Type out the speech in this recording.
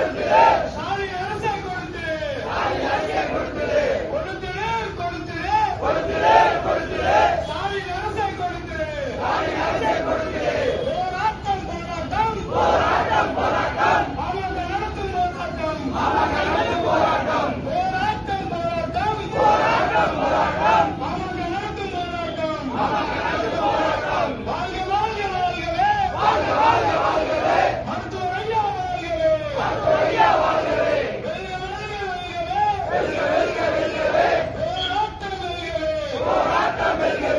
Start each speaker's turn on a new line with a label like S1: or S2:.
S1: ஸ்டாலின் அரசை கொடுத்துரு ஸ்டாலின் அரசை கொடுத்துரு போராட்டம் பாமக நடத்தும் போராட்டம் போராட்டம் பாமக நடத்தும் போராட்டம் வாழ்க வாழ்கவே மருத்துவர் ஐயா வாழ்கவே வெல்க வெல்கவே போராட்டம் வெல்கவே